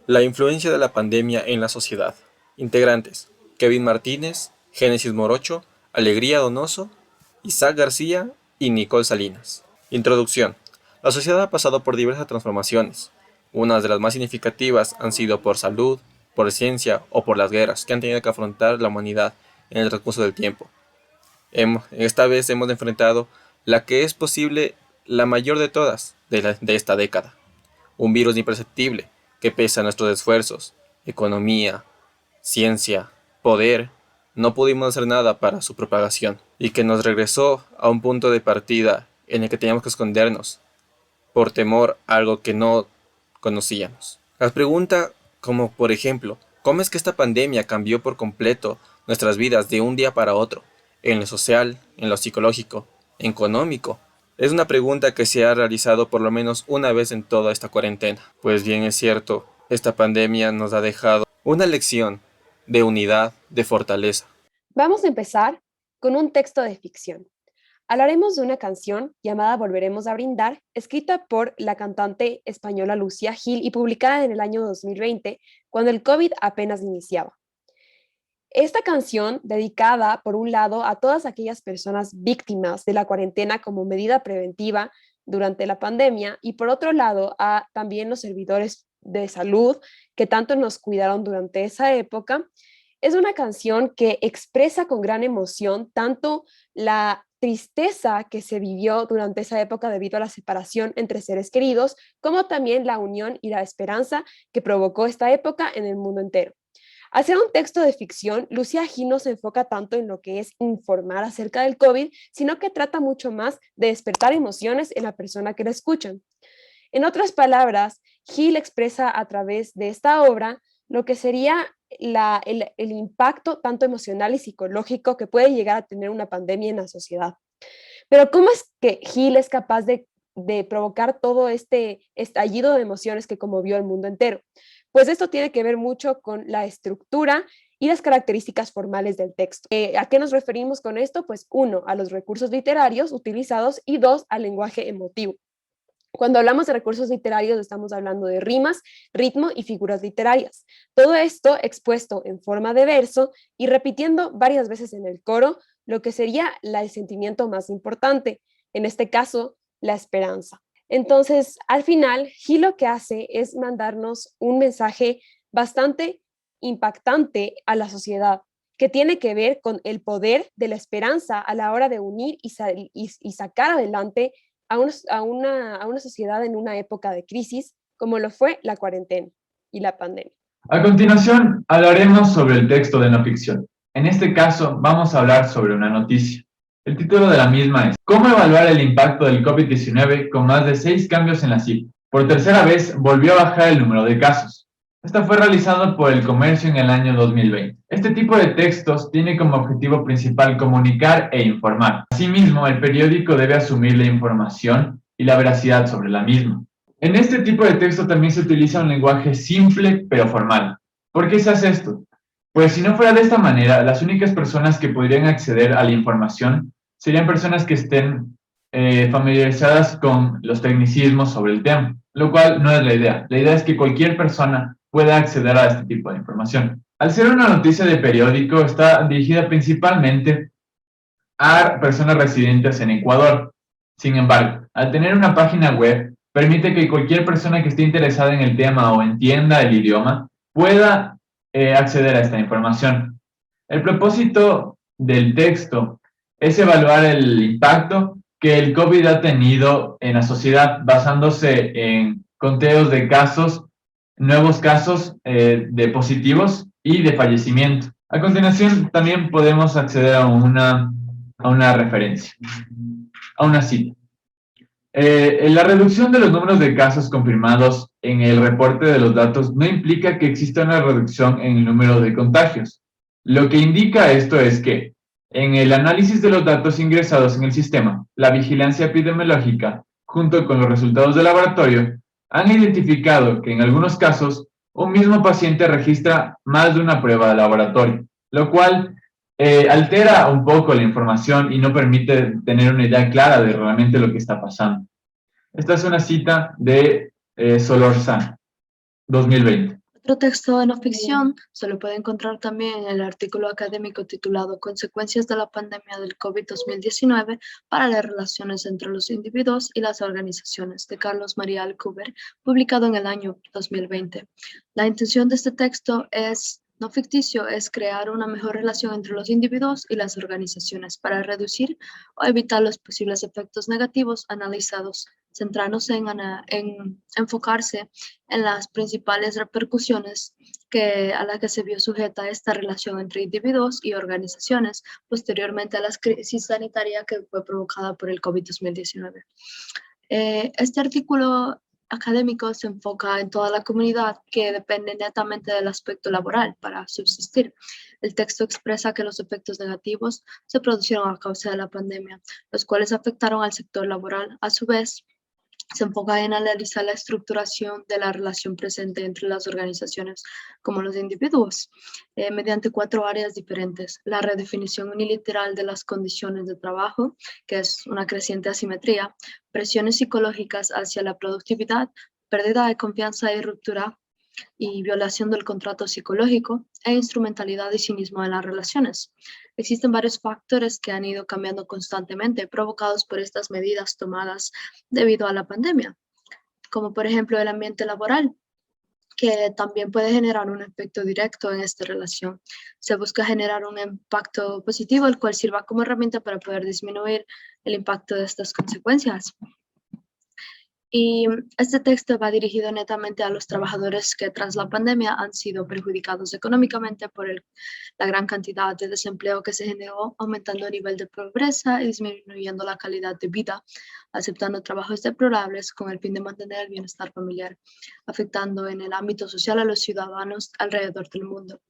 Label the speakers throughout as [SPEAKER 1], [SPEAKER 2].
[SPEAKER 1] La influencia de la pandemia en la sociedad. Integrantes: Kevin Martínez, Génesis Morocho, Alegría Donoso, Isaac García y Nicole Salinas. Introducción. La sociedad ha pasado por diversas transformaciones. Unas de las más significativas han sido por salud, por ciencia o por las guerras que han tenido que afrontar la humanidad en el transcurso del tiempo. Esta vez hemos enfrentado la que es posible la mayor de todas de esta década. Un virus imperceptible que pese a nuestros esfuerzos, economía, ciencia, poder, no pudimos hacer nada para su propagación y que nos regresó a un punto de partida en el que teníamos que escondernos por temor a algo que no conocíamos. Las preguntas como por ejemplo, ¿cómo es que esta pandemia cambió por completo nuestras vidas de un día para otro? En lo social, en lo psicológico, económico. Es una pregunta que se ha realizado por lo menos una vez en toda esta cuarentena. Pues bien es cierto, esta pandemia nos ha dejado una lección de unidad, de fortaleza.
[SPEAKER 2] Vamos a empezar con un texto de ficción. Hablaremos de una canción llamada Volveremos a Brindar, escrita por la cantante española Lucía Gil y publicada en el año 2020, cuando el COVID apenas iniciaba. Esta canción, dedicada por un lado a todas aquellas personas víctimas de la cuarentena como medida preventiva durante la pandemia y por otro lado a también los servidores de salud que tanto nos cuidaron durante esa época, es una canción que expresa con gran emoción tanto la tristeza que se vivió durante esa época debido a la separación entre seres queridos, como también la unión y la esperanza que provocó esta época en el mundo entero. Al ser un texto de ficción, Lucía Gil no se enfoca tanto en lo que es informar acerca del COVID, sino que trata mucho más de despertar emociones en la persona que la escuchan. En otras palabras, Gil expresa a través de esta obra lo que sería el impacto tanto emocional y psicológico que puede llegar a tener una pandemia en la sociedad. Pero ¿cómo es que Gil es capaz de provocar todo este estallido de emociones que conmovió al mundo entero? Pues esto tiene que ver mucho con la estructura y las características formales del texto. ¿A qué nos referimos con esto? Pues uno, a los recursos literarios utilizados y dos, al lenguaje emotivo. Cuando hablamos de recursos literarios estamos hablando de rimas, ritmo y figuras literarias. Todo esto expuesto en forma de verso y repitiendo varias veces en el coro lo que sería el sentimiento más importante, en este caso, la esperanza. Entonces, al final, Gil lo que hace es mandarnos un mensaje bastante impactante a la sociedad, que tiene que ver con el poder de la esperanza a la hora de unir y sacar adelante a una sociedad en una época de crisis, como lo fue la cuarentena y la pandemia.
[SPEAKER 3] A continuación, hablaremos sobre el texto de no ficción. En este caso, vamos a hablar sobre una noticia. El título de la misma es ¿Cómo evaluar el impacto del COVID-19 con más de 6 cambios en la cifra? Por tercera vez, volvió a bajar el número de casos. Esta fue realizado por El Comercio en el año 2020. Este tipo de textos tiene como objetivo principal comunicar e informar. Asimismo, el periódico debe asumir la información y la veracidad sobre la misma. En este tipo de texto también se utiliza un lenguaje simple pero formal. ¿Por qué se hace esto? Pues si no fuera de esta manera, las únicas personas que podrían acceder a la información serían personas que estén familiarizadas con los tecnicismos sobre el tema, lo cual no es la idea. La idea es que cualquier persona pueda acceder a este tipo de información. Al ser una noticia de periódico, está dirigida principalmente a personas residentes en Ecuador. Sin embargo, al tener una página web, permite que cualquier persona que esté interesada en el tema o entienda el idioma pueda acceder a esta información. El propósito del texto es evaluar el impacto que el COVID ha tenido en la sociedad basándose en conteos de casos, nuevos casos de positivos y de fallecimiento. A continuación, también podemos acceder a una referencia, a una cita. La reducción de los números de casos confirmados en el reporte de los datos no implica que exista una reducción en el número de contagios. Lo que indica esto es que, en el análisis de los datos ingresados en el sistema, la vigilancia epidemiológica, junto con los resultados de laboratorio, han identificado que en algunos casos un mismo paciente registra más de una prueba de laboratorio, lo cual altera un poco la información y no permite tener una idea clara de realmente lo que está pasando. Esta es una cita de Solórzano, 2020.
[SPEAKER 4] Otro texto de no ficción se lo puede encontrar también en el artículo académico titulado Consecuencias de la pandemia del COVID-2019 para las relaciones entre los individuos y las organizaciones, de Carlos María Alcover, publicado en el año 2020. La intención de este texto no ficticio, es crear una mejor relación entre los individuos y las organizaciones para reducir o evitar los posibles efectos negativos analizados, centrándose en enfocarse en las principales repercusiones a las que se vio sujeta esta relación entre individuos y organizaciones posteriormente a la crisis sanitaria que fue provocada por el COVID-19. Este artículo académico se enfoca en toda la comunidad que depende netamente del aspecto laboral para subsistir. El texto expresa que los efectos negativos se produjeron a causa de la pandemia, los cuales afectaron al sector laboral. A su vez, se enfoca en analizar la estructuración de la relación presente entre las organizaciones como los individuos, mediante 4 áreas diferentes: la redefinición unilateral de las condiciones de trabajo, que es una creciente asimetría, presiones psicológicas hacia la productividad, pérdida de confianza y ruptura y violación del contrato psicológico, e instrumentalidad y cinismo en las relaciones. Existen varios factores que han ido cambiando constantemente, provocados por estas medidas tomadas debido a la pandemia, como por ejemplo el ambiente laboral, que también puede generar un efecto directo en esta relación. Se busca generar un impacto positivo, el cual sirva como herramienta para poder disminuir el impacto de estas consecuencias. Y este texto va dirigido netamente a los trabajadores que tras la pandemia han sido perjudicados económicamente por la gran cantidad de desempleo que se generó, aumentando el nivel de pobreza y disminuyendo la calidad de vida, aceptando trabajos deplorables con el fin de mantener el bienestar familiar, afectando en el ámbito social a los ciudadanos alrededor del mundo.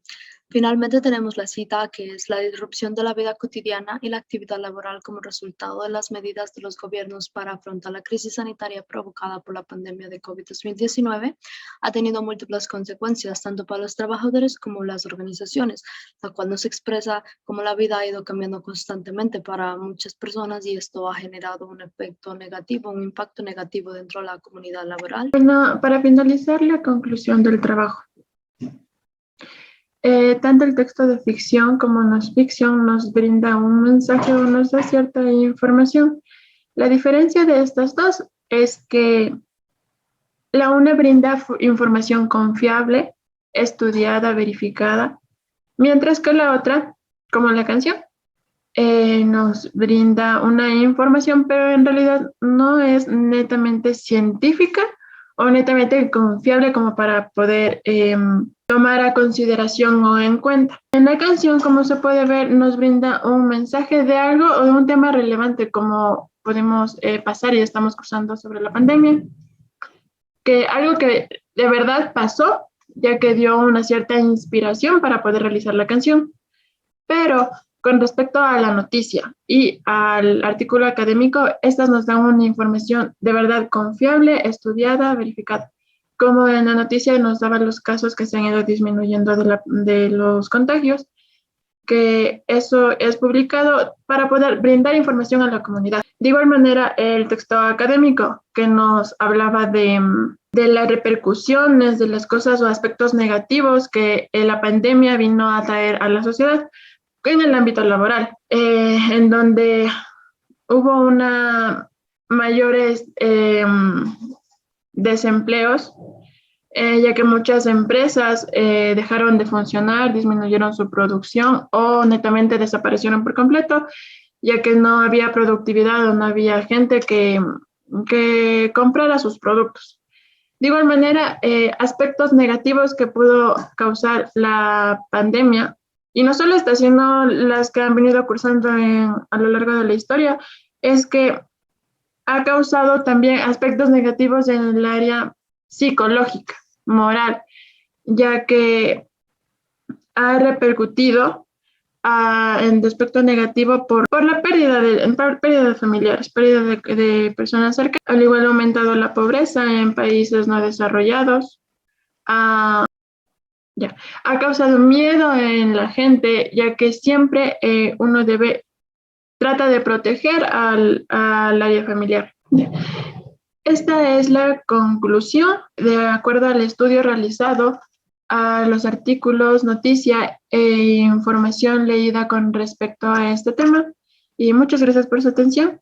[SPEAKER 4] Finalmente tenemos la cita, que es la disrupción de la vida cotidiana y la actividad laboral como resultado de las medidas de los gobiernos para afrontar la crisis sanitaria provocada por la pandemia de COVID-19, ha tenido múltiples consecuencias tanto para los trabajadores como las organizaciones, la cual nos expresa cómo la vida ha ido cambiando constantemente para muchas personas y esto ha generado un efecto negativo, un impacto negativo dentro de la comunidad laboral.
[SPEAKER 5] Bueno, para finalizar la conclusión del trabajo. Tanto el texto de ficción como no ficción nos brinda un mensaje o nos da cierta información. La diferencia de estas dos es que la una brinda información confiable, estudiada, verificada, mientras que la otra, como la canción, nos brinda una información, pero en realidad no es netamente científica o netamente confiable como para poder tomar a consideración o en cuenta. En la canción, como se puede ver, nos brinda un mensaje de algo o de un tema relevante, como podemos pasar y estamos cursando sobre la pandemia, que algo que de verdad pasó, ya que dio una cierta inspiración para poder realizar la canción. Pero con respecto a la noticia y al artículo académico, estas nos dan una información de verdad confiable, estudiada, verificada. Como en la noticia nos daban los casos que se han ido disminuyendo de los contagios, que eso es publicado para poder brindar información a la comunidad. De igual manera, el texto académico que nos hablaba de las repercusiones, de las cosas o aspectos negativos que la pandemia vino a traer a la sociedad en el ámbito laboral, en donde hubo una mayores desempleos, ya que muchas empresas dejaron de funcionar, disminuyeron su producción o netamente desaparecieron por completo, ya que no había productividad o no había gente que comprara sus productos. De igual manera, aspectos negativos que pudo causar la pandemia, y no solo esta, sino las que han venido cursando a lo largo de la historia, es que ha causado también aspectos negativos en el área psicológica, moral, ya que ha repercutido en aspecto negativo por la pérdida de familiares, pérdida de personas cercanas. Al igual ha aumentado la pobreza en países no desarrollados. Ha causado miedo en la gente, ya que siempre uno trata de proteger al área familiar. Esta es la conclusión de acuerdo al estudio realizado a los artículos, noticia e información leída con respecto a este tema. Y muchas gracias por su atención.